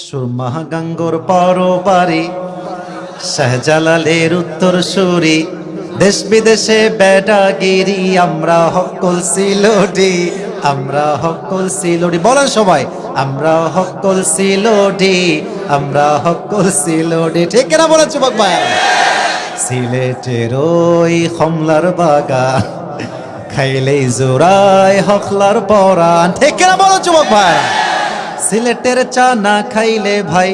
সুরমা গাঙ্গোর পরবারি শাহজালালের উত্তর সুরি দেশ বিদেশে বেডাগিরি আমরা হকল সিলোডি আমরা হকল সিলোডি বলেন সবাই আমরা হকল সিলোডি আমরা হকল সিলোডি ঠিক কিনা বলেন যুবক ভাই সিলেটের ওই কমলার বাগান খাইলেই জোড়ায় হকলার পরাণ ঠিক কিনা বলেন যুবক ভাই সিলেটের চা না খাইলে ভাই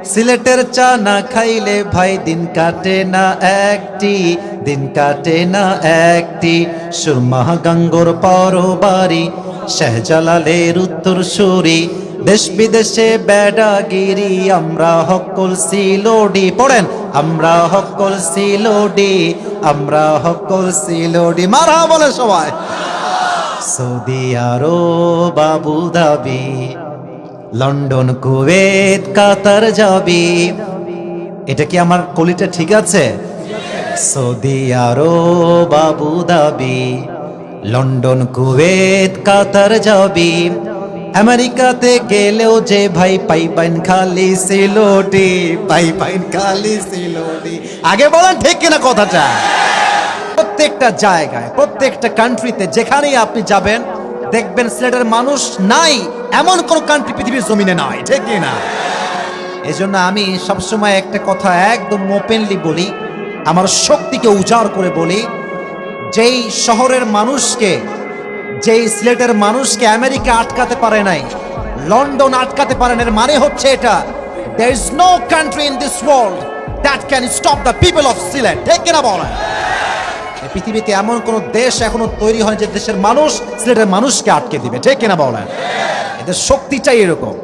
সিলেটের চা না খাইলে ভাই দিন কাটে না একটি দিন কাটে না একটি সুরমা গাঙ্গোর পরবারি শাহজালালের উত্তর সুরি দেশ বিদেশে বেডাগিরি আমরা হকল সিলোডি পড়েন আমরা হকল সিলোডি আমরা হকল সিলোডি মারা বলে সবাই Saudi Arab Abu Dhabi London Kuwait Qatar যাবি এটা কি আমার কলিটা ঠিক আছে Saudi Arab Abu Dhabi London Kuwait Qatar যাবি আমেরিকাতে গেলেও যে ভাই পাইবেন খালি সিলোডি পাইবেন খালি সিলোডি আগে বলেন ঠিক কিনা কথাটা প্রত্যেকটা জায়গায় প্রত্যেকটা কান্ট্রিতে যেখানেই আপনি যাবেন দেখবেন সিলেটের মানুষ নাই এমন কোন কান্ট্রি পৃথিবীর জমিনে নাই ঠিক না এজন্য আমি সবসময় একটা কথা একদম ওপেনলি বলি আমার শক্তিকে উজাড় করে বলি যেই শহরের মানুষকে যেই সিলেটের মানুষকে আমেরিকা আটকাতে পারে নাই লন্ডন আটকাতে পারে না এর মানে হচ্ছে এটা there is no country in this world that can stop the people of Silet ঠিক কিনা বলেন পৃথিবীতে এমন কোন দেশ এখনো তৈরি হয়নি যে দেশের মানুষ সিলেটের মানুষকে আটকে দিবে ঠিক কিনা বলেন এদের শক্তিটাই এরকম